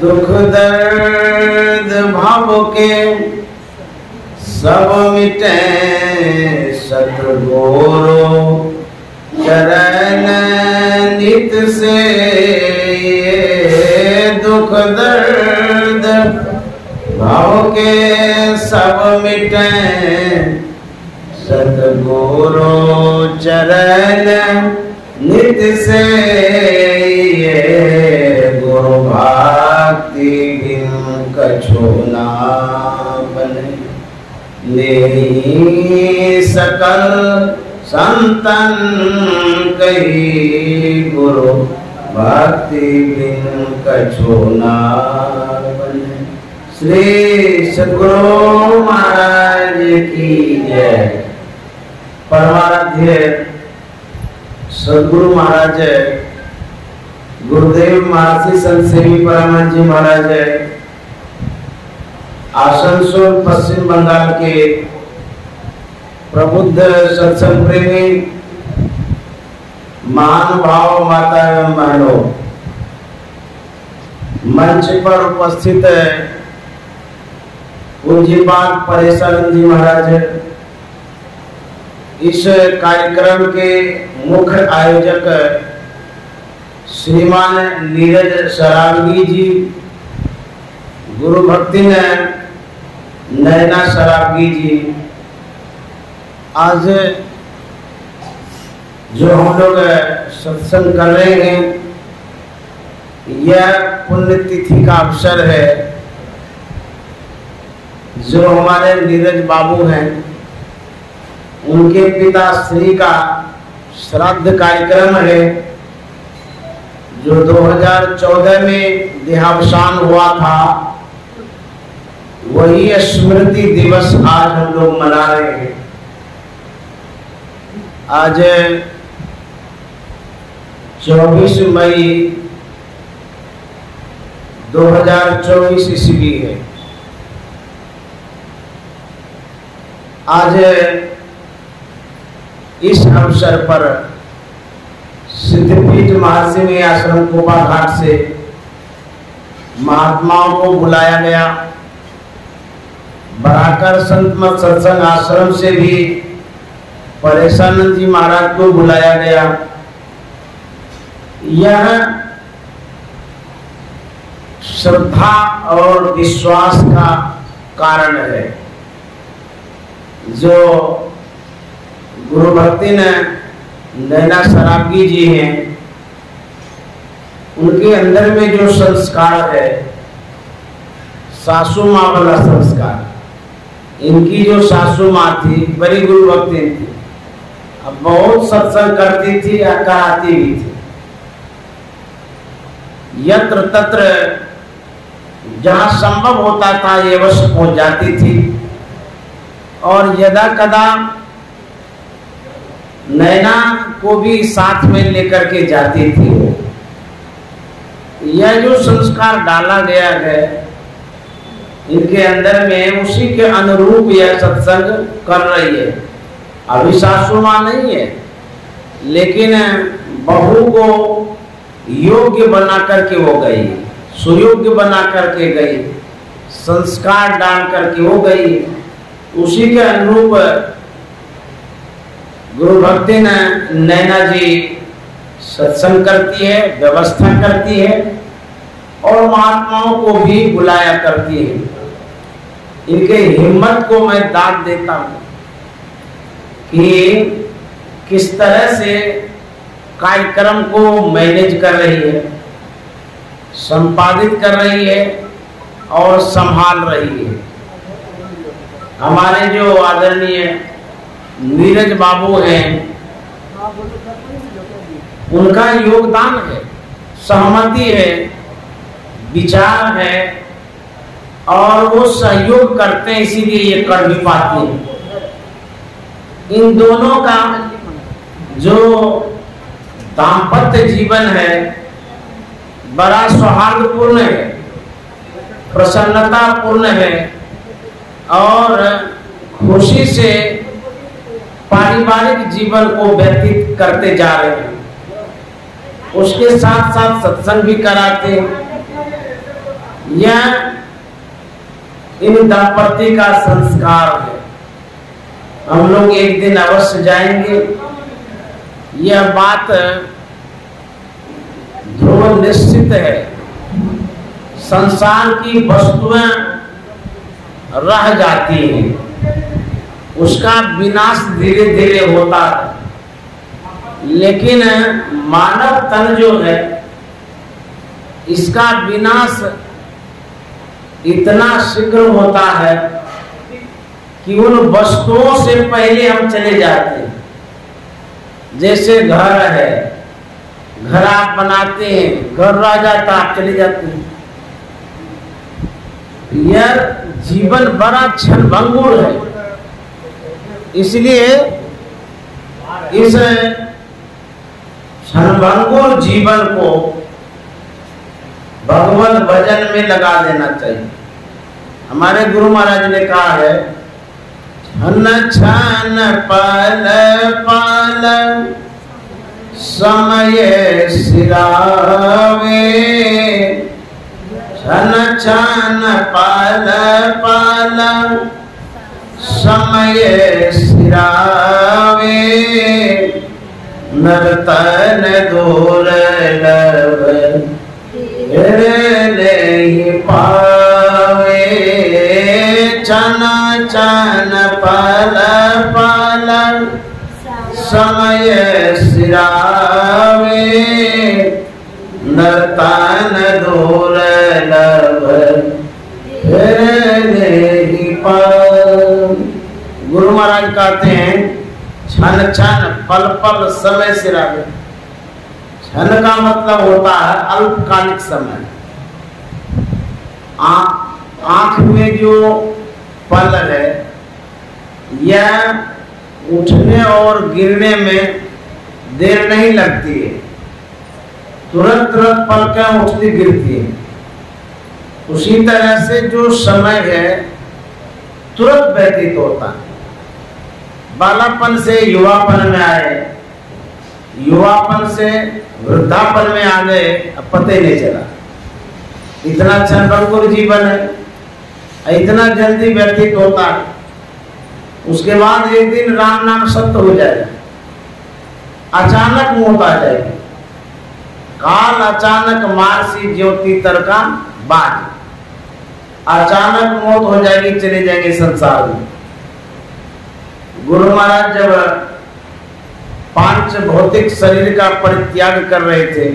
दुख दर्द भाव के सब मिटे सतगुरु चरण नित से। दुख दर्द भाव के सब मिटे सतगुरु चरण नित से। गुरु भक्ति बिन कछु ना बने ले सकल संतन कही। गुरु भक्ति बिन कछु ना बने। श्री सद्गुरु महाराज की जय। परमाराध्य सद्गुरु महाराज, गुरुदेव महर्षि संत सेवी परमानंद जी महाराज, आसनसोल पश्चिम बंगाल के प्रबुद्ध सत्संग प्रेमी महानुभाव माता एवं बहनों, मंच पर उपस्थित पूज्यपाद परेशानंद जी महाराज, इस कार्यक्रम के मुख्य आयोजक श्रीमान नीरज सरावगी जी, गुरु भक्ति नैना सरावगी जी, आज जो हम लोग सत्संग कर रहे हैं, यह पुण्यतिथि का अवसर है। जो हमारे नीरज बाबू हैं, उनके पिता श्री का श्राद्ध कार्यक्रम है, जो 2014 में देहावसान हुआ था। वही स्मृति दिवस आज हम लोग मना रहे हैं। आज 24 मई 2024 ईस्वी है। आज इस अवसर पर सिद्धपीठ महर्षि में आश्रम कोपा घाट से महात्माओं को बुलाया गया। बराकर संत मत सत्संग आश्रम से भी परेशानंद जी महाराज को बुलाया गया। यह श्रद्धा और विश्वास का कारण है। जो गुरु भक्ति नैना सरावगी जी हैं, उनके अंदर में जो संस्कार है, सासू माँ वाला संस्कार, इनकी जो सासू माँ थी बड़ी गुरु भक्ति थी, अब बहुत सत्संग करती थी, कराती भी थी। यत्र तत्र जहाँ संभव होता था ये अवश्य पहुंच जाती थी, और यदा कदा नैना को भी साथ में लेकर के जाती थी। यह जो संस्कार डाला गया है इनके अंदर में, उसी के अनुरूप यह सत्संग कर रही है। अभी सासू माँ नहीं है, लेकिन बहू को योग्य बना करके वो गई, सुयोग्य बना करके गई, संस्कार डाल करके वो गई। उसी के अनुरूप गुरु भक्ति नैना जी सत्संग करती है, व्यवस्था करती है, और महात्माओं को भी बुलाया करती है। इनके हिम्मत को मैं दाद देता हूँ कि किस तरह से कार्यक्रम को मैनेज कर रही है, संपादित कर रही है और संभाल रही है। हमारे जो आदरणीय नीरज बाबू हैं, उनका योगदान है, सहमति है, विचार है, और वो सहयोग करते हैं, इसीलिए ये कर भी पाती है। इन दोनों का जो दाम्पत्य जीवन है बड़ा सौहार्दपूर्ण है, प्रसन्नतापूर्ण है, और खुशी से पारिवारिक जीवन को व्यतीत करते जा रहे हैं। उसके साथ साथ सत्संग भी कराते हैं। यह इन दंपति का संस्कार है। हम लोग एक दिन अवश्य जाएंगे। यह बात ध्रुव निश्चित है। संसार की वस्तुएं रह जाती हैं, उसका विनाश धीरे धीरे होता है, लेकिन मानव तन जो है इसका विनाश इतना शीघ्र होता है कि उन वस्तुओं से पहले हम चले जाते हैं। जैसे घर है, घर आप बनाते हैं, घर रह जाता, आप चले जाते हैं। यह जीवन बड़ा क्षणभंगुर है, इसलिए इस क्षणभंगुर जीवन को भगवत भजन में लगा देना चाहिए। हमारे गुरु महाराज ने कहा है, छन छन पल पल समय सिरावे, छन छन पल पल समय सिरावे, नर्तन दुर्लभ नहीं पावे, छन छन पल पल समय सिरावे, नर्तन दुर्लभ नहीं पावे। गुरु महाराज कहते हैं, छन छन पल पल समय सिरावे। छन का मतलब होता है अल्पकालिक समय। आंख में जो पल है यह उठने और गिरने में देर नहीं लगती है, तुरंत तुरंत पलकें उठती गिरती है। उसी तरह से जो समय है तुरंत व्यतीत होता है। बालापन से युवापन में आए, युवापन से वृद्धापन में आ गए, अब पता ही नहीं चला। इतना क्षणभंगुर जीवन है, इतना जल्दी व्यतीत होता है। उसके बाद एक दिन राम नाम सत्य हो जाएगा, अचानक मौत आ जाएगी। काल अचानक मारसी ज्योति तरका बाज, अचानक मौत हो जाएगी, चले जाएंगे संसार में। गुरु महाराज जब पांच भौतिक शरीर का परित्याग कर रहे थे,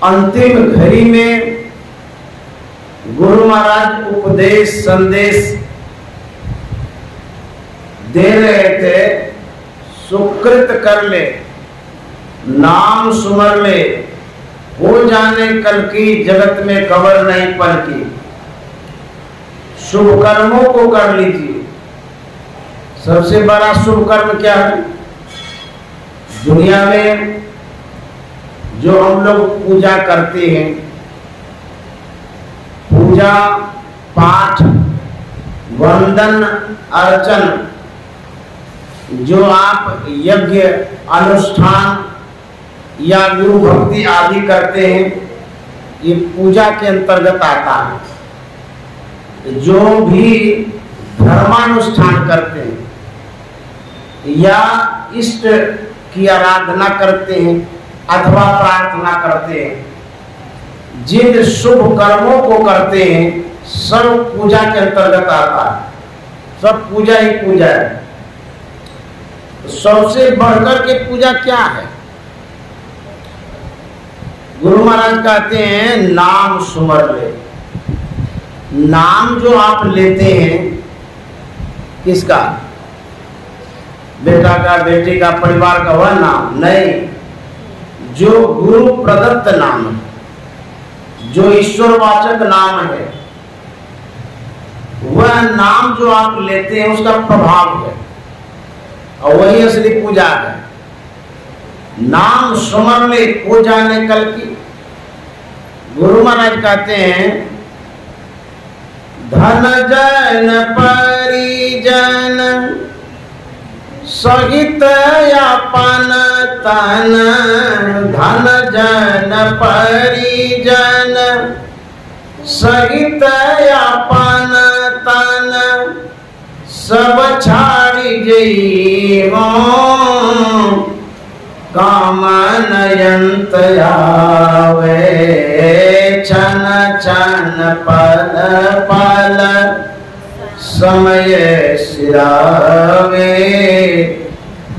अंतिम घड़ी में गुरु महाराज उपदेश संदेश दे रहे थे, सुकृत कर ले, नाम सुमर ले, हो जाने कल की, जगत में खबर नहीं पल की। शुभ कर्मों को कर लीजिए। सबसे बड़ा शुभ कर्म क्या है? दुनिया में जो हम लोग पूजा करते हैं, पूजा पाठ वंदन अर्चन, जो आप यज्ञ अनुष्ठान या गुरु भक्ति आदि करते हैं, ये पूजा के अंतर्गत आता है। जो भी धर्मानुष्ठान करते हैं या इष्ट की आराधना करते हैं अथवा प्रार्थना करते हैं, जिन शुभ कर्मों को करते हैं, सब पूजा के अंतर्गत आता है। सब पूजा ही पूजा है। सबसे बढ़कर के पूजा क्या है? गुरु महाराज कहते हैं, नाम सुमर ले। नाम जो आप लेते हैं, किसका? बेटा का, बेटी का, परिवार का, वह नाम नहीं, जो गुरु प्रदत्त नाम है, जो ईश्वरवाचक नाम है, वह नाम जो आप लेते हैं उसका प्रभाव है, और वही असली पूजा है। नाम सुमर ले, हो जाने कल की। गुरु महाराज कहते हैं, धन जन परिजन सहित अपन तन, धन जन परिजन सहित अपन तन सब छाड़ी जइहो, काम नयंत आवे छन छन पल पल, समय सिरावे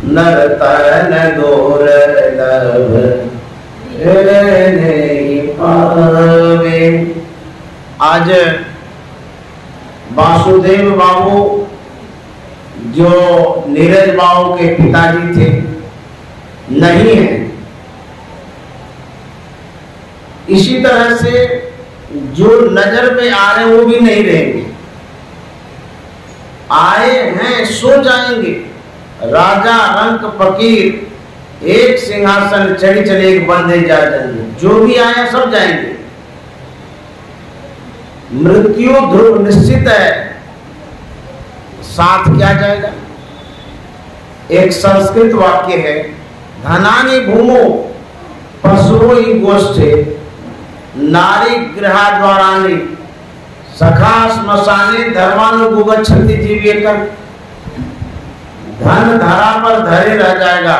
नर्तन दुर्लभ नहीं पावे। आज वासुदेव बाबू जो नीरज बाबू के पिताजी थे नहीं है। इसी तरह से जो नजर में आ रहे हैं वो भी नहीं रहेंगे, आए हैं सो जाएंगे। राजा रंक फकीर एक सिंहासन चढ़ी चले एक बंदे जा जाएंगे, जो भी आए सब जाएंगे। मृत्यु ध्रुव निश्चित है, साथ क्या जाएगा। एक संस्कृत वाक्य है, धनानि भूमो पशुओं गोष्ठे नारी गृहाद्वारानि सखा श्मशाने धर्मानुगुगच्छन्ति जीवेतम। धन धरा पर धरे रह जाएगा,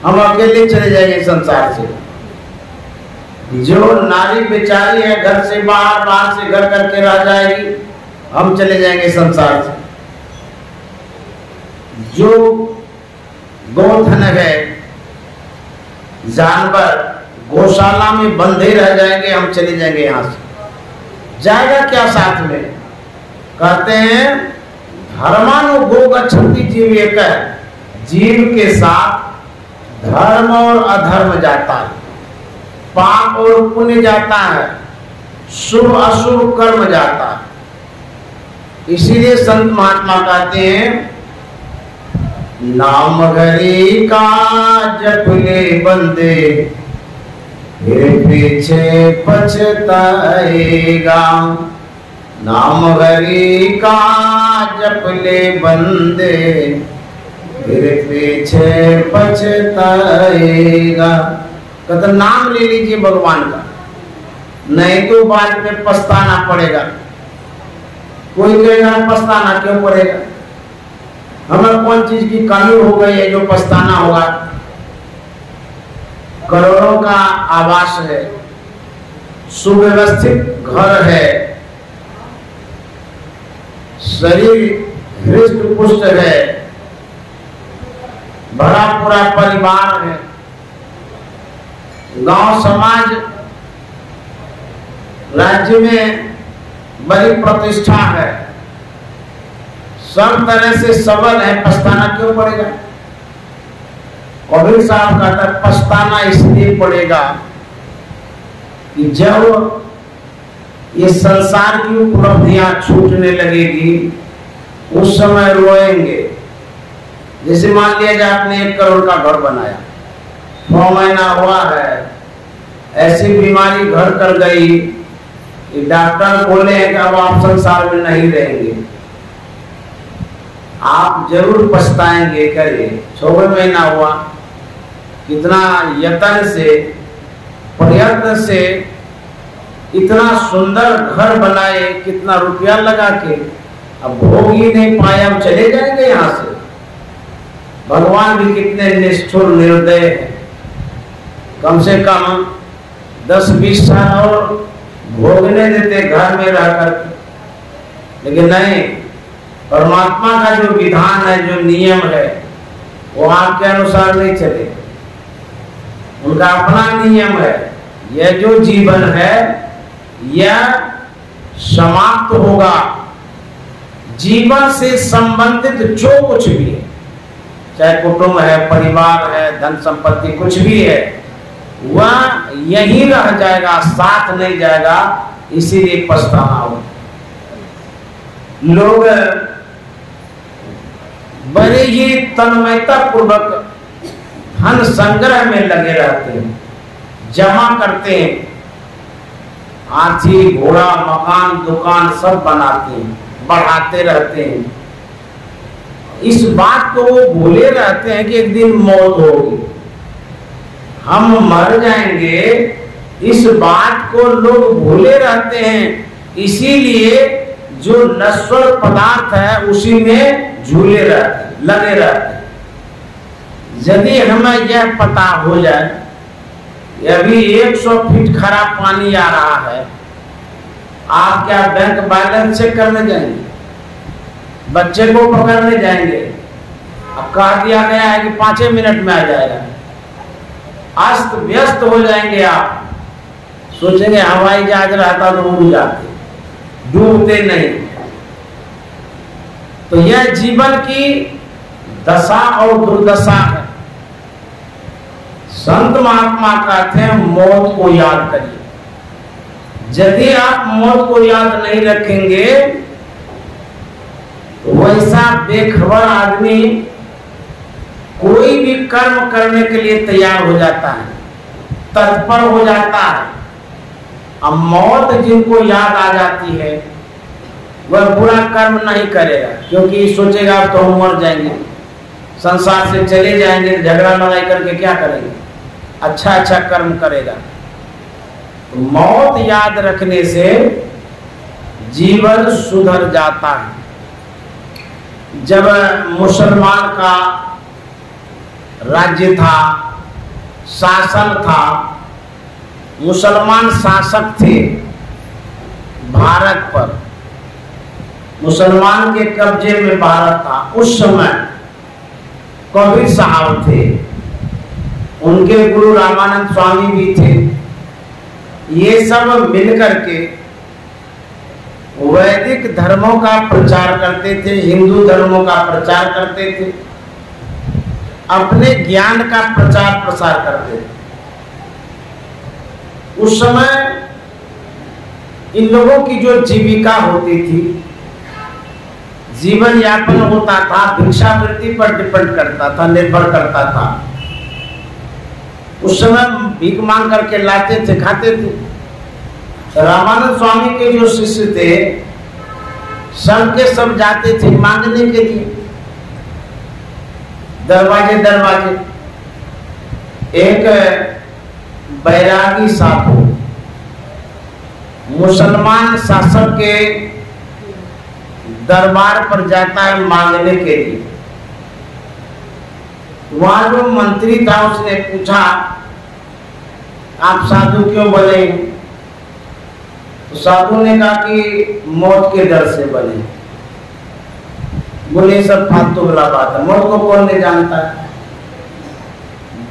हम अकेले चले जाएंगे संसार से। जो नारी बेचारी है घर से बाहर, बाहर से घर करके रह जाएगी, हम चले जाएंगे संसार से। जो गोधन है, जानवर गौशाला में बंधे रह जाएंगे, हम चले जाएंगे यहाँ से। जाएगा क्या साथ में? कहते हैं धर्मानुगोगच्छन्ति जीव एक है, जीव के साथ धर्म और अधर्म जाता है, पाप और पुण्य जाता है, शुभ अशुभ कर्म जाता है। इसीलिए संत महात्मा कहते हैं नाम हरि का जप ले बंदे फिर पीछे पछताएगा। नाम हरि का जप ले बंदे फिर पीछे पछताएगा। कहते नाम ले लीजिए भगवान का, नहीं तो बाद में पछताना पड़ेगा। कोई कहेगा पछताना क्यों पड़ेगा, हमें कौन चीज की कमी हो गई है जो पछताना होगा। करोड़ों का आवास है, सुव्यवस्थित घर है, शरीर हृष्ट पुष्ट है, बड़ा पूरा परिवार है, गांव समाज राज्य में बड़ी प्रतिष्ठा है, सब तरह से सबल है, पछताना क्यों पड़ेगा। कबीर साहब कहता है पछताना इसलिए पड़ेगा कि जब ये संसार की उपलब्धियां छूटने लगेगी उस समय रोएंगे। जैसे मान लिया जाए आपने 1 करोड़ का घर बनाया, 9 महीना हुआ है, ऐसी बीमारी घर कर गई कि डॉक्टर बोले हैं कि अब आप संसार में नहीं रहेंगे। आप जरूर पछताएंगे। करिए 6 महीना हुआ, कितना यत्न से प्रयत्न से इतना सुंदर घर बनाए, कितना रुपया लगा के, अब भोग ही नहीं पाए, हम चले जाएंगे यहाँ से। भगवान भी कितने निष्ठुर निर्दय है, कम से कम 10-20 साल और भोगने देते घर में रहकर, लेकिन नहीं। परमात्मा का जो विधान है, जो नियम है, वो आपके अनुसार नहीं चले, उनका अपना नियम है। यह जो जीवन है यह समाप्त होगा। जीवन से संबंधित जो कुछ भी है, चाहे कुटुंब है, परिवार है, धन संपत्ति कुछ भी है, वह यही रह जाएगा, साथ नहीं जाएगा। इसीलिए पछताना हो। लोग बड़े ही तन्मयता पूर्वक धन संग्रह में लगे रहते हैं, जमा करते हैं, हाथी घोड़ा मकान दुकान सब बनाते हैं, बढ़ाते रहते हैं। इस बात को वो भूले रहते हैं कि एक दिन मौत होगी, हम मर जाएंगे इस बात को लोग भूले रहते हैं, इसीलिए जो नश्वर पदार्थ है उसी में झूले रहते, लगे रहते। यदि हमें यह पता हो जाए अभी 100 फीट खराब पानी आ रहा है, आप क्या बैंक बैलेंस चेक करने जाएंगे? बच्चे को पकड़ने जाएंगे? अब कह दिया गया है कि 5 मिनट में आ जाएगा। अस्त व्यस्त हो जाएंगे। आप सोचेंगे हवाई जहाज रहता तो उड़ जाते, डूबते नहीं। तो यह जीवन की दशा और दुर्दशा है। संत महात्मा कहते हैं मौत को याद करिए। यदि आप मौत को याद नहीं रखेंगे तो वैसा बेखबर आदमी कोई भी कर्म करने के लिए तैयार हो जाता है, तत्पर हो जाता है। अब मौत जिनको याद आ जाती है वह बुरा कर्म नहीं करेगा, क्योंकि सोचेगा अब तो हम मर जाएंगे, संसार से चले जाएंगे, झगड़ा लड़ाई करके क्या करेंगे, अच्छा अच्छा कर्म करेगा। तो मौत याद रखने से जीवन सुधर जाता है। जब मुसलमान का राज्य था, शासन था, मुसलमान शासक थे भारत पर, मुसलमान के कब्जे में भारत था। उस समय कबीर साहब थे, उनके गुरु रामानंद स्वामी भी थे। ये सब मिलकर के वैदिक धर्मों का प्रचार करते थे, हिंदू धर्मों का प्रचार करते थे, अपने ज्ञान का प्रचार प्रसार करते थे। उस समय इन लोगों की जो जीविका होती थी, जीवन यापन होता था, भिक्षावृत्ति पर डिपेंड करता था, निर्भर करता था। उस समय भीख मांग करके लाते थे, खाते थे। रामानंद स्वामी के जो शिष्य थे सब के सब जाते थे मांगने के लिए, दरवाजे दरवाजे। एक बैरागी साधु मुसलमान शासक के दरबार पर जाता है मांगने के लिए। वहां जो मंत्री था उसने पूछा आप साधु क्यों बने? तो साधु ने कहा कि मौत के डर से बने। बोले सब फालतू वाला बात है, मौत को कौन नहीं जानता है।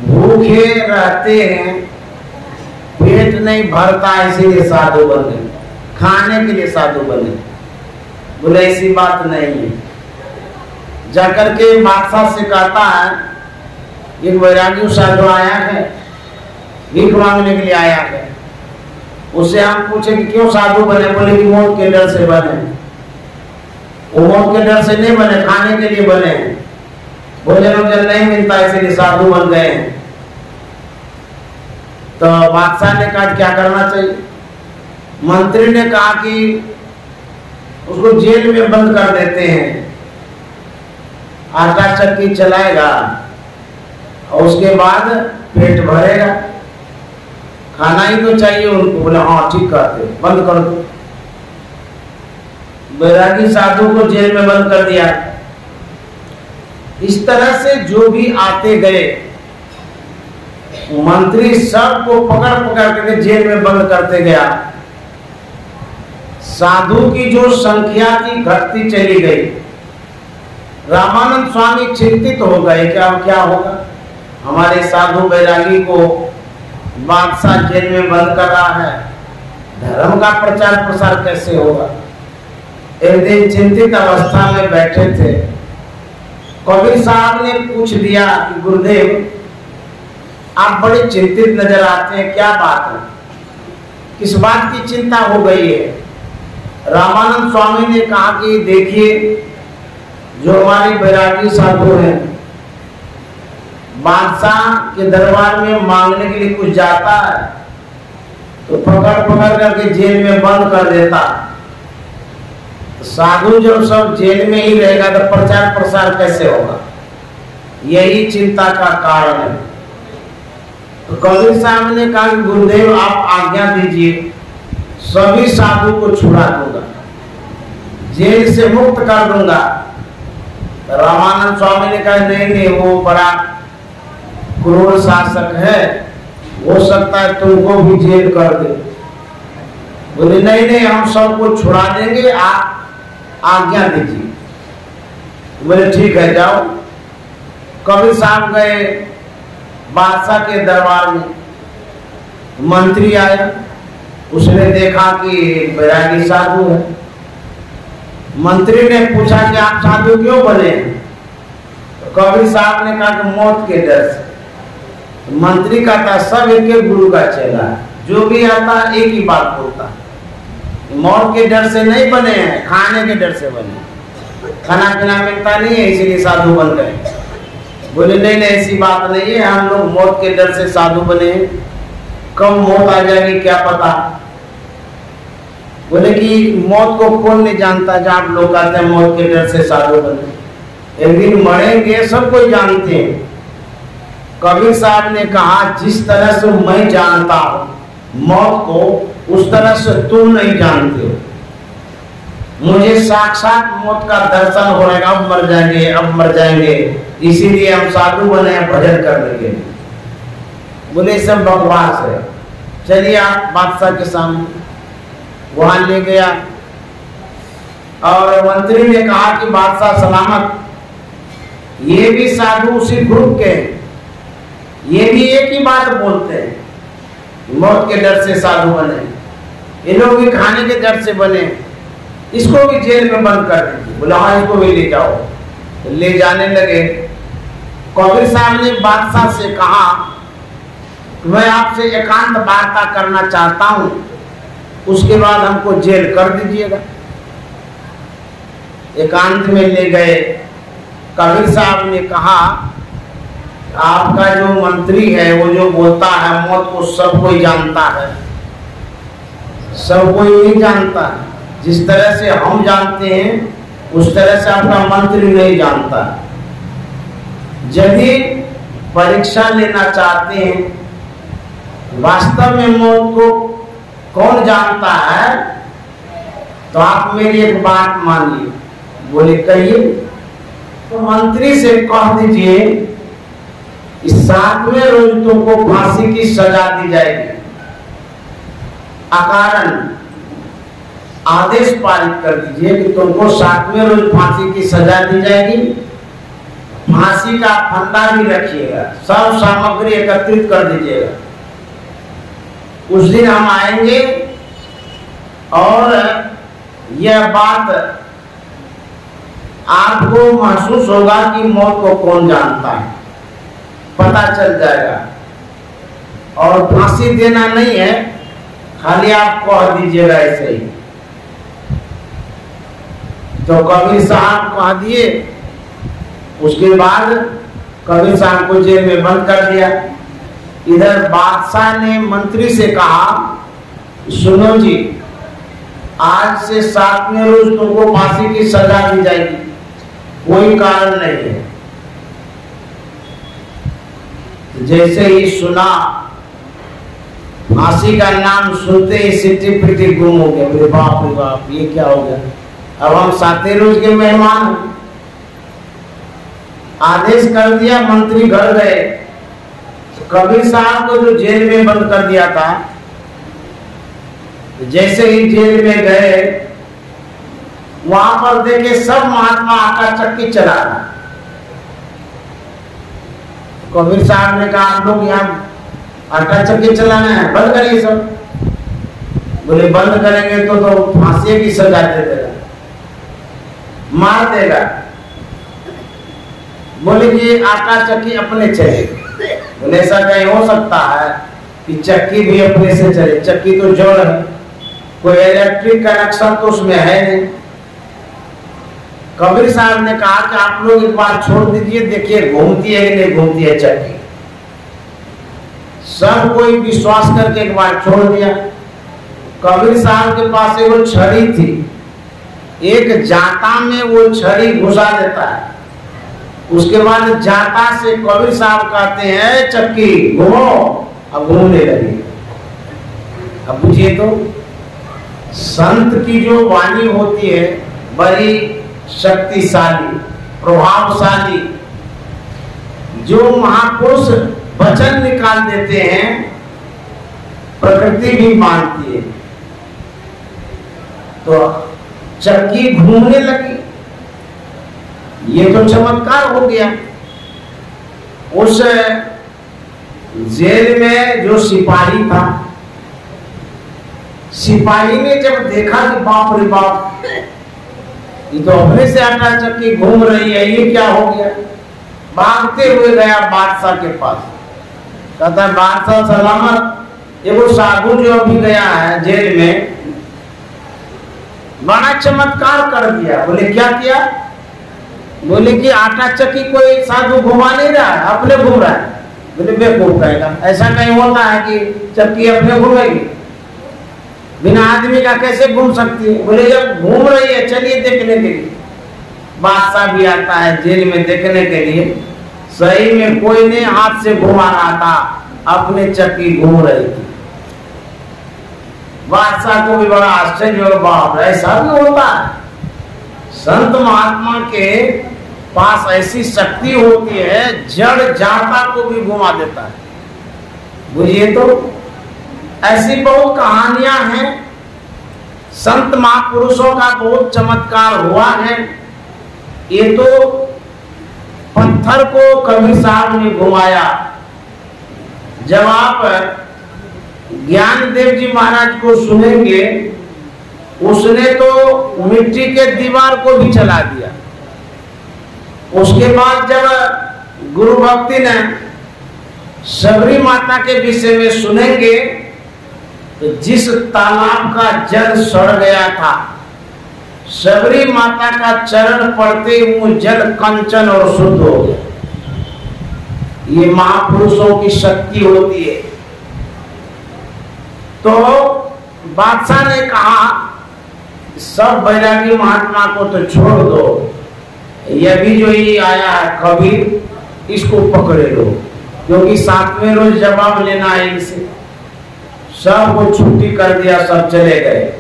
भूखे रहते हैं, पेट नहीं भरता इसीलिए साधु बने, खाने के लिए साधु बने। बोले ऐसी बात नहीं है। जाकर के बादशाह से कहता है एक वैरागी साधु आया है, भीख मांगने के लिए आया है। उससे हम पूछे कि क्यों साधु बने? बोले कि मौत के डर से बने। वो मौत के डर से नहीं बने, खाने के लिए बने। भोजन वोजन नहीं मिलता इसलिए साधु बन गए हैं। तो बादशाह ने कहा क्या करना चाहिए? मंत्री ने कहा कि उसको जेल में बंद कर देते हैं, आटा चक्की चलाएगा और उसके बाद पेट भरेगा, खाना ही तो चाहिए उनको। बोले हाँ ठीक कहते, बंद कर दो। बैरागी साधु को जेल में बंद कर दिया। इस तरह से जो भी आते गए मंत्री सबको पकड़ पकड़ करके जेल में बंद करते गया। साधु की जो संख्या थी घटती चली गई। रामानंद स्वामी चिंतित हो गए क्या होगा, हमारे साधु बैरागी को बादशाह जेल में बंद कर रहा है, धर्म का प्रचार प्रसार कैसे होगा। एक दिन चिंतित अवस्था में बैठे थे, कबीर साहब ने पूछ दिया कि गुरुदेव आप बड़े चिंतित नजर आते हैं, क्या बात है, किस बात की चिंता हो गई है? रामानंद स्वामी ने कहा कि देखिए जो हमारी बैरागी साधु है बादशाह के दरबार में मांगने के लिए कुछ जाता है तो पकड़ पकड़ करके जेल में बंद कर देता। तो साधु जब सब जेल में ही रहेगा तो प्रचार प्रसार कैसे होगा? यही चिंता का कारण है। तो कबीर साहब ने कहा कि गुरुदेव आप आज्ञा दीजिए, सभी साधु को छुड़ा दूंगा, जेल से मुक्त कर दूंगा। तो रामानंद स्वामी ने कहा नहीं नहीं, वो बड़ा क्रूर शासक है, हो सकता है तुमको भी जेल कर दे। बोले नहीं नहीं, हम सबको छुड़ा देंगे, आप आज्ञा दीजिए। बोले ठीक है जाओ। कबीर साहब गए बादशाह के दरबार में, मंत्री आया, उसने देखा कि बैरागी साधु है। मंत्री ने पूछा कि आप साधु क्यों बने? तो कबीर साहब ने कहा कि मौत के डर से। तो मंत्री कहता सब एक गुरु का चेला है, जो भी आता एक ही बात बोलता, मौत के डर से नहीं बने हैं, खाने के डर से बने, खाना पीना मिलता नहीं है इसीलिए साधु बन गए। बोले नहीं नहीं, ऐसी बात नहीं है, हम लोग मौत के डर से साधु बने, कब मौत आ जाएगी क्या पता। बोले कि मौत को कौन नहीं जानता, जब आप लोग कहते हैं मौत के डर से साधु बने, एक दिन मरेंगे सब कोई जानते हैं। कबीर साहब ने कहा जिस तरह से मैं जानता हूं मौत को, उस तरह से तुम नहीं जानते हो। मुझे साक्षात मौत का दर्शन हो रहा है, अब मर जाएंगे अब मर जाएंगे, इसीलिए हम साधु बने हैं भजन करने के लिए। बोले सब बकवास है, चलिए आप बादशाह के सामने। वहां ले गया और मंत्री ने कहा कि बादशाह सलामत, ये भी साधु उसी ग्रुप के हैं, ये भी एक ही बात बोलते हैं, मौत के डर से साधु बने, ये लोग भी खाने के डर से बने, इसको भी जेल में बंद कर दीजिए। बोला हाँ इसको भी ले जाओ। तो ले जाने लगे। कबीर साहब ने बादशाह से कहा मैं आपसे एकांत वार्ता करना चाहता हूं, उसके बाद हमको जेल कर दीजिएगा। एकांत में ले गए। कबीर साहब ने कहा आपका जो मंत्री है वो जो बोलता है मौत को सब कोई जानता है, सब कोई नहीं जानता, जिस तरह से हम जानते हैं उस तरह से आपका मंत्री नहीं जानता। यदि परीक्षा लेना चाहते हैं वास्तव में मौत को कौन जानता है, तो आप मेरी एक बात मानिए। बोले कहिए। तो मंत्री से कह दीजिए इस 7वें रोज तुमको फांसी की सजा दी जाएगी, अकारण आदेश पारित कर दीजिए कि तुमको 7वें रोज फांसी की सजा दी जाएगी। फांसी का फंदा भी रखिएगा, सब सामग्री एकत्रित कर दीजिएगा। उस दिन हम आएंगे और यह बात आपको महसूस होगा कि मौत को कौन जानता है, पता चल जाएगा। और फांसी देना नहीं है, खाली आप कह दीजिएगा ऐसे ही। तो कबीर साहब कह दिए। उसके बाद कबीर साहब को जेल में बंद कर दिया। इधर बादशाह ने मंत्री से कहा सुनो जी, आज से 7वें रोज तुमको फांसी की सजा दी जाएगी, कोई कारण नहीं है। जैसे ही सुना, फांसी का नाम सुनते ही सिट्टी पिट्टी गुम हो गया। बोले बाप रे बाप, ये क्या हो गया, अब हम 7वें रोज के मेहमान हैं। आदेश कर दिया, मंत्री घर गए। कबीर साहब को जो जेल में बंद कर दिया था, जैसे ही जेल में गए वहां पर देखे सब महात्मा आटा चक्की चला रहा। कबीर साहब ने कहा आप लोग यहाँ आटा चक्की चलाना है, बंद करिए सब। बोले बंद करेंगे तो फांसी की सजा दे देगा, मार देगा। बोले कि आटा चक्की अपने चले। बोले ऐसा कहीं हो सकता है कि चक्की भी अपने से चले? चक्की तो जोड़ है, कोई इलेक्ट्रिक कनेक्शन तो उसमें है नहीं। कबीर साहब ने कहा कि आप लोग एक बार छोड़ दीजिए, देखिए घूमती है कि नहीं घूमती है चक्की। सब कोई विश्वास करके एक बार छोड़ दिया। कबीर साहब के पास एक छड़ी थी, एक जाता में वो छड़ी घुसा देता है। उसके बाद जाता से कबीर साहब कहते हैं चक्की घुमो, अब घूमने लगी। अब पूछिए तो संत की जो वाणी होती है बड़ी शक्तिशाली, प्रभावशाली, जो महापुरुष वचन निकाल देते हैं प्रकृति भी मानती है। तो चक्की घूमने लगी, ये तो चमत्कार हो गया। उस जेल में जो सिपाही था, सिपाही ने जब देखा कि बाप रे बाप, ये तो अपने से आटा चक्की घूम रही है, ये क्या हो गया, भागते हुए गया बादशाह के पास। कहता है बादशाह सलामत, ये वो साधु जो अभी गया है जेल में, बड़ा चमत्कार कर दिया। बोले क्या किया? बोले कि आटा चक्की कोई साधु घुमा नहीं रहा है, अपने घूम रहा है। बोले बेवकूफ कहेगा, ऐसा नहीं होता है कि चक्की अपने घूमेगी, बिना आदमी का कैसे घूम सकती है? बोले जब घूम रही है चलिए देखने के लिए। बादशाह भी आता है जेल में देखने के लिए, सही में कोई ने हाथ से घुमा रहा था, अपने चक्की घूम रही थी। बादशाह को भी बड़ा आश्चर्य हो, बाप ऐसा भी होता है। संत महात्मा के पास ऐसी शक्ति होती है, जड़ जाता को भी घुमा देता है। बुझिए तो ऐसी बहुत कहानियां हैं, संत महापुरुषों का बहुत चमत्कार हुआ है। ये तो पत्थर को कबीर साहब ने घुमाया। जब आप ज्ञानदेव जी महाराज को सुनेंगे, उसने तो मिट्टी के दीवार को भी चला दिया। उसके बाद जब गुरु भक्ति ने शबरी माता के विषय में सुनेंगे, तो जिस तालाब का जल सड़ गया था, शबरी माता का चरण पड़ते वो जल कंचन और शुद्ध हो गया। ये महापुरुषों की शक्ति होती है। तो बादशाह ने कहा सब बैरागी महात्मा को तो छोड़ दो, यह भी जो ये आया है कबीर, इसको पकड़े लो, क्योंकि 7वें रोज जवाब लेना है इनसे। सबको छुट्टी कर दिया, सब चले गए।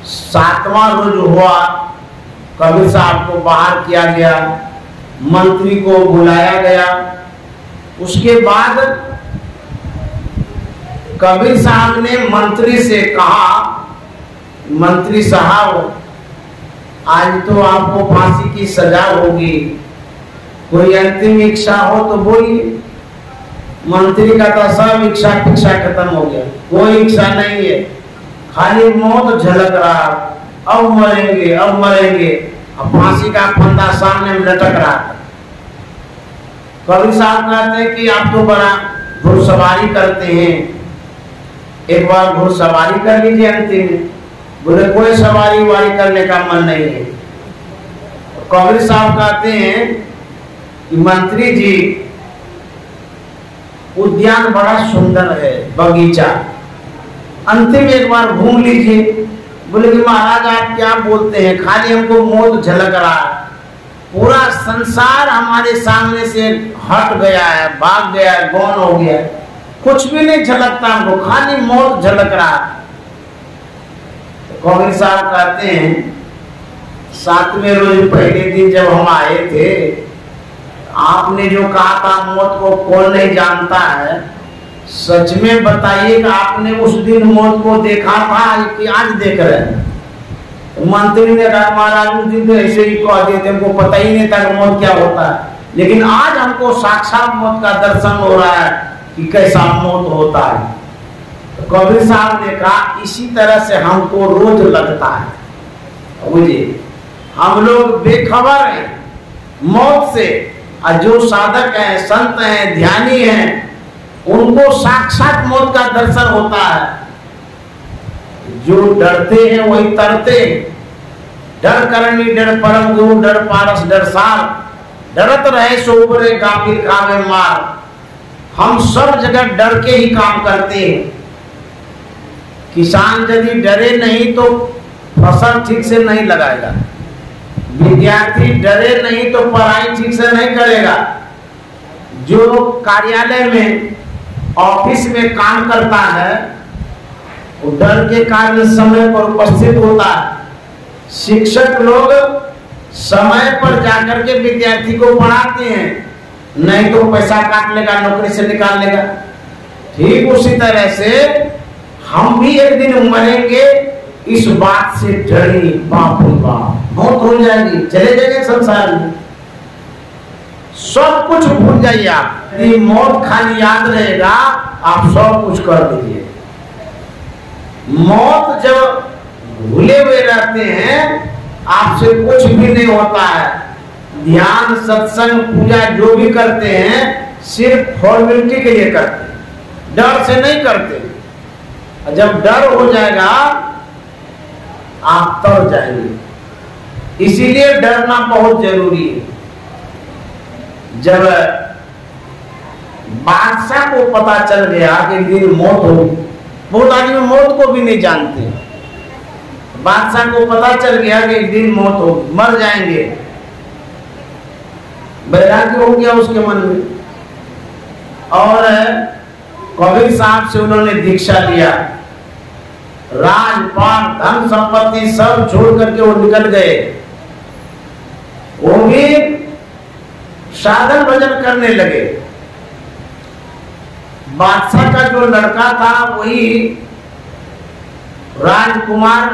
7वां रोज हुआ, कबीर साहब को बाहर किया गया, मंत्री को बुलाया गया। उसके बाद कबीर साहब ने मंत्री से कहा, मंत्री साहब आज तो आपको फांसी की सजा होगी, कोई अंतिम इच्छा हो तो बोलिए। मंत्री का तो सब इच्छा खत्म हो गया, कोई इच्छा नहीं है, खाली मौत झलक रहा, अब मरेंगे अब मरेंगे। अब फांसी का फंदा सामने में लटक रहा था। कबीर साहब कहते हैं कि आप तो बड़ा घुड़सवारी करते हैं, एक बार घुड़सवारी कर लीजिए अंतिम। बोले कोई सवारी वारी करने का मन नहीं है। कबीर साहब कहते हैं कि मंत्री जी उद्यान बड़ा सुंदर है, बगीचा, अंतिम एक बार घूम लीजिए। बोले कि महाराज आप क्या बोलते हैं, खाली हमको मौत झलक रहा है, पूरा संसार हमारे सामने से हट गया है, भाग गया है, गौन हो गया है, कुछ भी नहीं झलकता हमको, खाली मौत झलक रहा है। कबीर साहब कहते हैं 7वें रोज पहले दिन जब हम आए थे, आपने जो कहा था मौत को कौन नहीं जानता है, सच में बताइए कि आपने उस दिन मौत को देखा था कि आज देख रहे हैं? मंत्री ने कहा महाराज उस दिन तो ऐसे ही कह दिए थे, हमको पता ही नहीं था कि मौत क्या होता है, लेकिन आज हमको साक्षात मौत का दर्शन हो रहा है कि कैसा मौत होता है। तो कबीर साहब ने कहा इसी तरह से हमको रोज लगता है। बुझिए हम लोग बेखबर हैं मौत से, और जो साधक हैं, संत हैं, ध्यानी हैं, उनको साक्षात मौत का दर्शन होता है। जो डरते हैं वही तरते। डर करनी डर परम गुरु, डर पारस डर सार, डरत रहे सो उबरे गाफिल खावे मार। हम सब जगह डर के ही काम करते हैं। किसान यदि डरे नहीं तो फसल ठीक से नहीं लगाएगा, विद्यार्थी डरे नहीं तो पढ़ाई ठीक से नहीं करेगा, जो कार्यालय में ऑफिस में काम करता है, वो डर के कारण समय पर उपस्थित होता है। शिक्षक लोग समय पर जाकर के विद्यार्थी को पढ़ाते हैं, नहीं तो पैसा काट लेगा, नौकरी से निकाल लेगा। ठीक उसी तरह से हम भी एक दिन मरेंगे, इस बात से डरी, बाप रे बाप, मौत हो जाएगी, चले जाएंगे संसार में, सब कुछ भूल जाइए आप। यदि मौत खाली याद रहेगा, आप सब कुछ कर दीजिए। मौत जब भूले हुए रहते हैं, आपसे कुछ भी नहीं होता है। ध्यान, सत्संग, पूजा जो भी करते हैं सिर्फ फॉर्मेलिटी के लिए करते हैं, डर से नहीं करते। जब डर हो जाएगा आप तर जाएंगे। इसीलिए डरना बहुत जरूरी है। जब बादशाह को पता चल गया कि एक दिन मौत होगी, बहुत आदमी मौत को भी नहीं जानते, बादशाह को पता चल गया कि एक दिन मौत होगी, मर जाएंगे, वैराग्य हो गया उसके मन में। और कबीर साहब से उन्होंने दीक्षा लिया, राजपाट, धन संपत्ति सब छोड़ करके वो निकल गए। वो भी साधन भजन करने लगे। बादशाह का जो लड़का था वही राजकुमार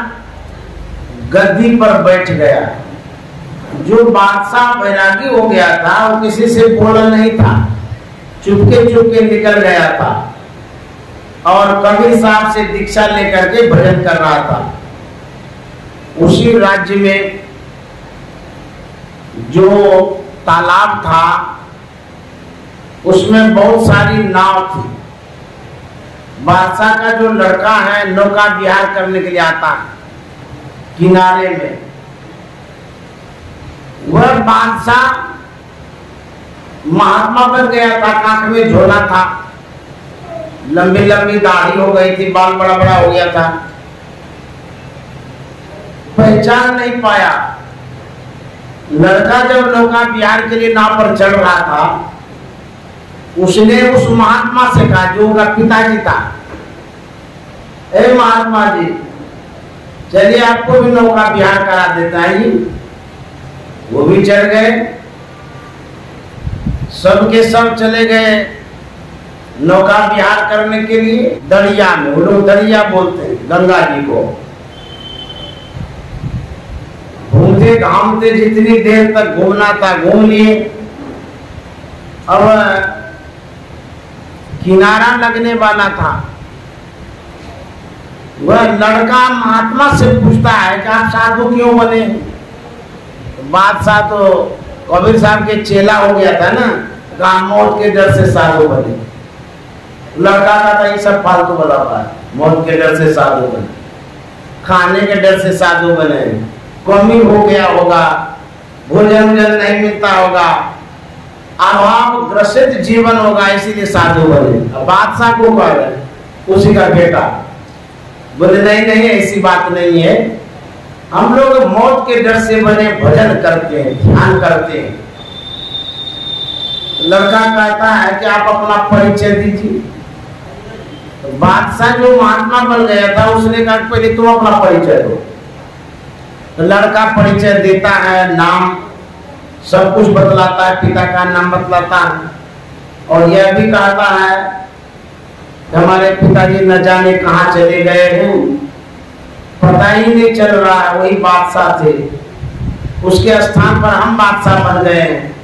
गद्दी पर बैठ गया। जो बादशाह बैरागी हो गया था वो किसी से बोला नहीं था, चुपके चुपके निकल गया था और कबीर साहब से दीक्षा लेकर के भजन कर रहा था। उसी राज्य में जो तालाब था उसमें बहुत सारी नाव थी। बादशाह का जो लड़का है नौका विहार करने के लिए आता है किनारे में। वह बादशाह महात्मा बन गया था, कांख में झोला था, लंबी लंबी दाढ़ी हो गई थी, बाल बड़ा बड़ा हो गया था, पहचान नहीं पाया। लड़का जब नौका विहार के लिए नाव पर चढ़ रहा था, उसने उस महात्मा से कहा जो उनका पिताजी था, ए महात्मा जी, चलिए आपको भी नौका विहार करा देता है। वो भी चढ़ गए, सब के सब चले गए नौका विहार करने के लिए दरिया में। वो लोग दरिया बोलते हैं गंगा जी को। घूमते घामते जितनी देर तक घूमना था घूम लिए। अब किनारा लगने वाला था। वह लड़का महात्मा से पूछता है कि आप साधु क्यों बने? बादशाह तो कबीर साहब के चेला हो गया था ना, कहा मौत के डर से साधु बने। लड़का का था ये सब फालतू बोला हुआ है, मौत के डर से साधु बने, खाने के डर से साधु बने, कमी हो गया होगा, भोजन नहीं मिलता होगा, अभाव ग्रसित जीवन होगा, इसीलिए साधु बने। बादशाह को कह रहे उसी का बेटा बोले नहीं नहीं ऐसी बात नहीं है, हम लोग मौत के डर से बने, भजन करते हैं, ध्यान करते हैं। लड़का कहता है कि आप अपना परिचय दीजिए। तो बादशाह जो महात्मा बन गया था उसने कहा पहले तुम अपना परिचय दो। तो लड़का परिचय देता है, नाम सब कुछ बतलाता है, पिता का नाम बतलाता है और यह भी कहता है हमारे पिताजी न जाने कहाँ चले गए हैं, पता ही नहीं चल रहा है, वही बादशाह थे, उसके स्थान पर हम बादशाह बन गए हैं,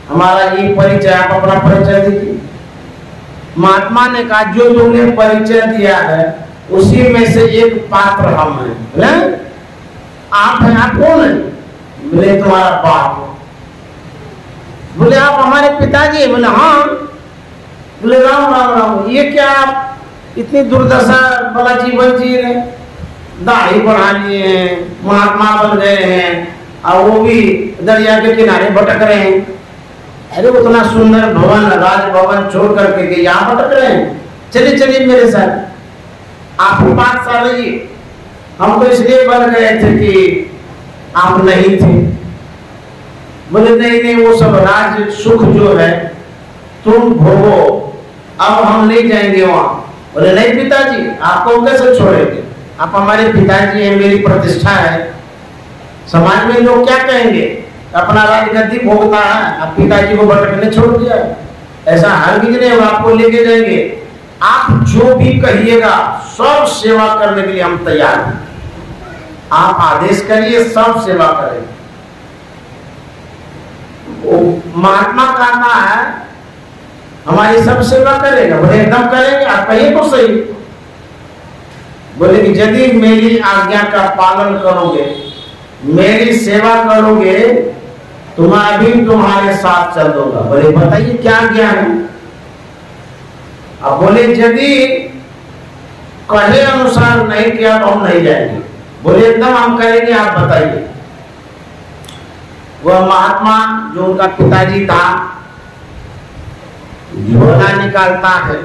हमारा ये परिचय, आप अपना परिचय दीजिए। महात्मा ने कहा जो तुमने परिचय दिया है उसी में से एक पात्र हम हैं। बोले आप हैं? आप कौन है? बोले तुम्हारा बाप। बोले आप हमारे पिताजी? बोले हाँ। बोले राम राम राम, ये क्या आप इतनी दुर्दशा वाला जीवन जी रहे, दाढ़ी बढ़ा लिए हैं, महात्मा बन गए हैं और वो भी दरिया के किनारे भटक रहे हैं। अरे उतना सुंदर भवन, राजभवन छोड़ करके के यहाँ भटक रहे हैं, चलिए चलिए मेरे साथ, आप 5 साल रहिए, हम तो इसलिए बन गए थे कि आप नहीं थे। बोले नहीं नहीं वो सब राज सुख जो है तुम भोगो, अब हम नहीं जाएंगे वहां। बोले नहीं पिताजी, आपको कैसे छोड़ेंगे, आप हमारे पिताजी हैं, मेरी प्रतिष्ठा है, समाज में लोग क्या कहेंगे, अपना राजगद्दी भोगता है, आप पिताजी को भटकने छोड़ दिया। ऐसा हरगिज नहीं, आपको लेके जाएंगे, आप जो भी कहिएगा सब सेवा करने के लिए हम तैयार हैं, आप आदेश करिए, सब सेवा करेंगे। महात्मा कहना है हमारी सब सेवा करेगा। बोले एकदम करेंगे, आप कहिए तो सही। बोले कि यदि मेरी आज्ञा का पालन करोगे, मेरी सेवा करोगे तो मैं अभी तुम्हारे साथ चल दूंगा। बोले बताइए क्या आज्ञा है। अब बोले यदि कहे अनुसार नहीं किया तो हम नहीं जाएंगे। बोले एकदम हम करेंगे, आप बताइए। वह महात्मा जो उनका पिताजी था झोला निकालता है,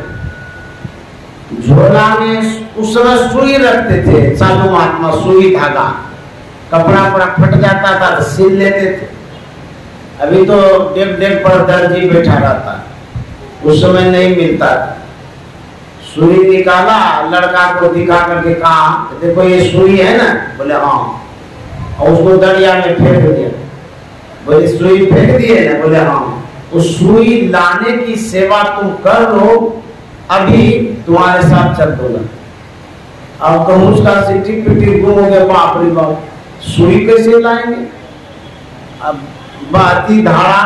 झोला में उस समय सुई रखते थे, साधु महात्मा सुई धागा, कपड़ा पूरा फट जाता था तो सिल लेते थे। अभी तो डेग डेग पर दर्जी बैठा रहता, उस समय नहीं मिलता। सुई निकाला, लड़का को दिखा करके कहा देखो ये सुई है ना। बोले हाँ, और उसको दरिया में फेंक दिया। बोले सुई फेंक दिए ना। बोले हाँ, उस सुई लाने की सेवा तुम कर लो, अभी तुम्हारे साथ चल दूंगा। अब तो उसका सिटी पिटी गुम हो गया, बाप रे बाप, सुई कैसे लाएंगे। अब बहती धारा,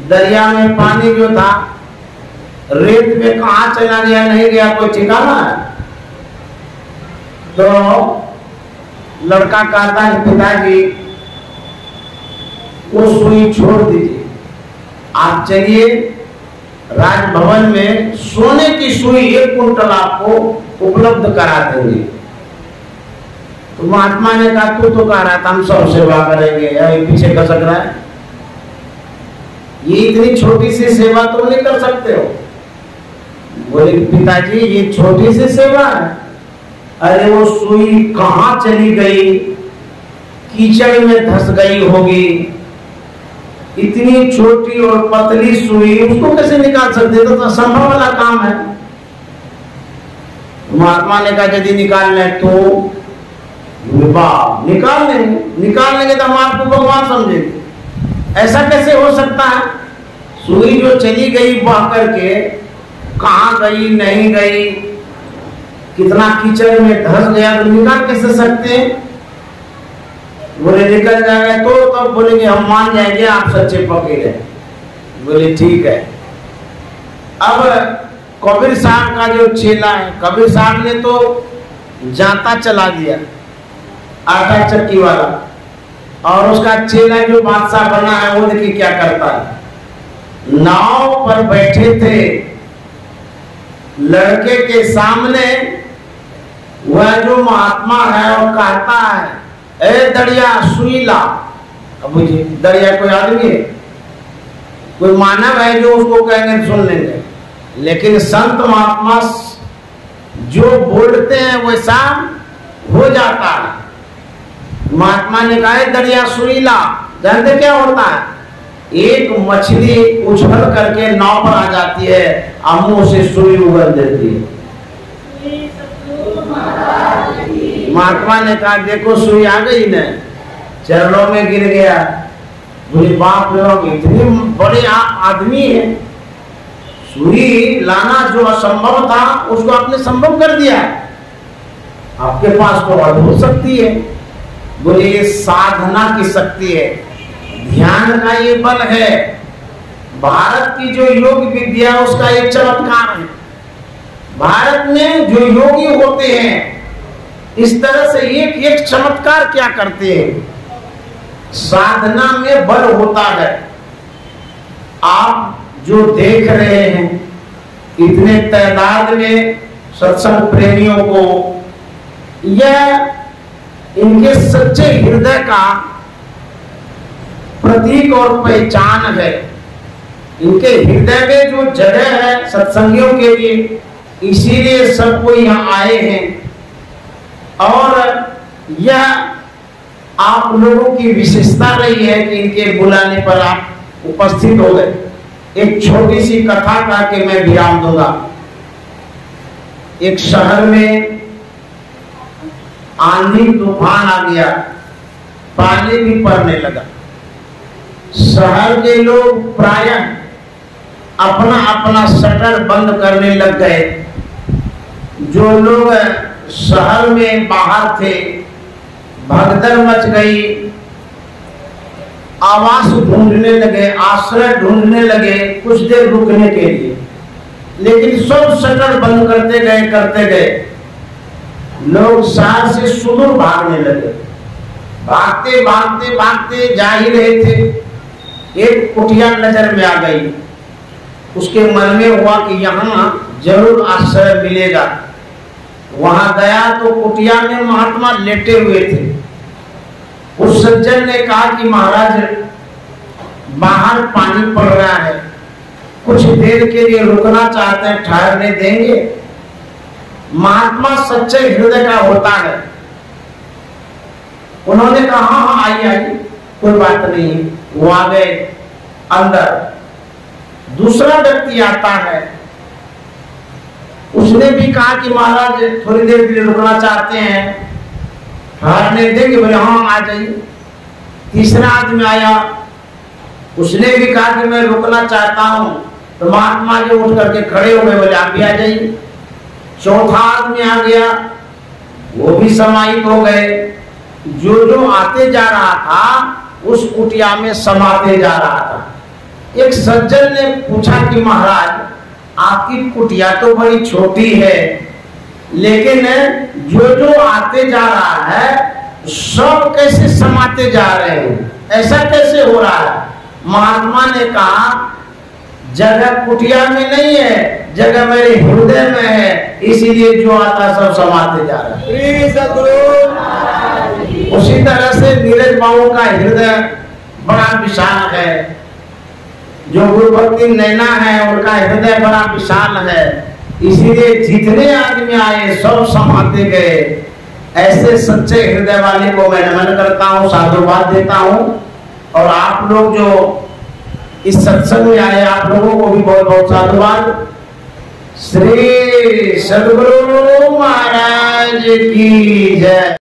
दरिया में पानी जो था, रेत में कहा चला गया नहीं गया कोई ठिकाना है। तो लड़का कहता है पिताजी वो सुई छोड़ दीजिए, आप चलिए राजभवन में सोने की सुई 1 कुंटल आपको उपलब्ध करा देंगे। तो महात्मा ने कहा तू तो कह रहा था हम सब सेवा करेंगे, अभी पीछे खसक रहा है, ये इतनी छोटी सी सेवा तुम नहीं कर सकते हो। बोले पिताजी ये छोटी सी सेवा है। अरे वो सुई कहां चली गई, कीचड़ में धंस गई होगी, इतनी छोटी और पतली सुई उसको कैसे निकाल सकते, तो असंभव वाला काम है। महात्मा ने कहा यदि निकालना है तो निकाल लेंगे तो हम आपको भगवान समझेंगे। ऐसा कैसे हो सकता है, सुई जो चली गई बह करके, कहां गई नहीं गई, कितना कीचड़ में धंस गया तो निकाल कैसे सकते हैं। बोले निकल जाएगा तो तब बोलेंगे हम मान जाएंगे आप सच्चे पके हैं। बोले ठीक है। अब कबीर साहब का जो चेला है, कबीर साहब ने तो जाता चला दिया आटा चक्की वाला, और उसका चेला जो बादशाह बना है वो देखिए क्या करता है। नाव पर बैठे थे, लड़के के सामने वह जो महात्मा है वो कहता है ए दरिया सुई ला। अब बुझिए दरिया कोई आदमी है, कोई मानव है जो उसको कहेंगे सुन लेंगे, लेकिन संत महात्मा जो बोलते हैं वैसा हो जाता है। महात्मा ने कहा दरिया सुई ला, जानते क्या होता है, एक मछली उछल करके नाव पर आ जाती है और मुंह से सुई उगल देती है। महात्मा ने कहा देखो सुई आ गई न, चरणों में गिर गया। बोले बाप रे बाप, इतने बड़े आदमी है, सुई लाना जो असंभव था उसको आपने संभव कर दिया, आपके पास तो अद्भुत शक्ति है। बोले ये साधना की शक्ति है, ध्यान का ये बल है, भारत की जो योग विद्या उसका एक चमत्कार है। भारत में जो योगी होते हैं इस तरह से एक एक चमत्कार क्या करते हैं, साधना में बल होता है। आप जो देख रहे हैं इतने तादाद में सत्संग प्रेमियों को, यह इनके सच्चे हृदय का प्रतीक और पहचान है। इनके हृदय में जो जगह है सत्संगियों के लिए, इसीलिए सब कोई यहाँ आए हैं। और यह आप लोगों की विशेषता रही है कि इनके बुलाने पर आप उपस्थित हो गए। एक छोटी सी कथा कह के मैं विराम दूंगा। एक शहर में आंधी तूफान आ गया, पानी भी पड़ने लगा। शहर के लोग प्रायः अपना अपना शटर बंद करने लग गए। जो लोग शहर में बाहर थे, भगदड़ मच गई, आवास ढूंढने लगे, आश्रय ढूंढने लगे कुछ देर रुकने के लिए। लेकिन सब शटर बंद करते गए। लोग शहर से सुदूर भागने लगे। भागते भागते भागते जा ही रहे थे, एक कुटिया नजर में आ गई। उसके मन में हुआ कि यहाँ जरूर आश्रय मिलेगा। वहां गया तो कुटिया में महात्मा लेटे हुए थे। उस सज्जन ने कहा कि महाराज, बाहर पानी पड़ रहा है, कुछ देर के लिए रुकना चाहते हैं, ठहरने देंगे? महात्मा सच्चे हृदय का होता है। उन्होंने कहा हाँ हाँ आइए आइए, कोई बात नहीं है। वो आ गए अंदर। दूसरा व्यक्ति आता है, उसने भी कहा कि महाराज थोड़ी देर के लिए रुकना चाहते हैं, ठहरने देंगे? बोले हाँ आ जाइए। तीसरा आदमी आया, उसने भी कहा कि मैं रुकना चाहता हूं। तो महात्मा जी उठ करके खड़े हो गए, बोले आप भी आ जाइए। चौथा आदमी आ गया, वो भी समाहित हो गए। जो आते जा रहा था उस कुटिया में समाते जा रहा था। एक सज्जन ने पूछा कि महाराज, आपकी कुटिया तो बड़ी छोटी है, लेकिन जो आते जा रहा है सब कैसे समाते जा रहे हैं, ऐसा कैसे हो रहा है? महात्मा ने कहा जगह कुटिया में नहीं है, जगह मेरे हृदय में है, इसीलिए जो आता सब समाते जा रहा है। उसी तरह से नीरज बाबू का हृदय बड़ा विशाल है। जो गुरु भक्ति नैना है उनका हृदय बड़ा विशाल है, इसीलिए जितने आदमी आए सब समाते गए। ऐसे सच्चे हृदय वाले को मैं नमन करता हूँ, साधुवाद देता हूँ। और आप लोग जो इस सत्संग में आए, आप लोगों को भी बहुत बहुत साधुवाद। श्री सद्गुरु महाराज की जय।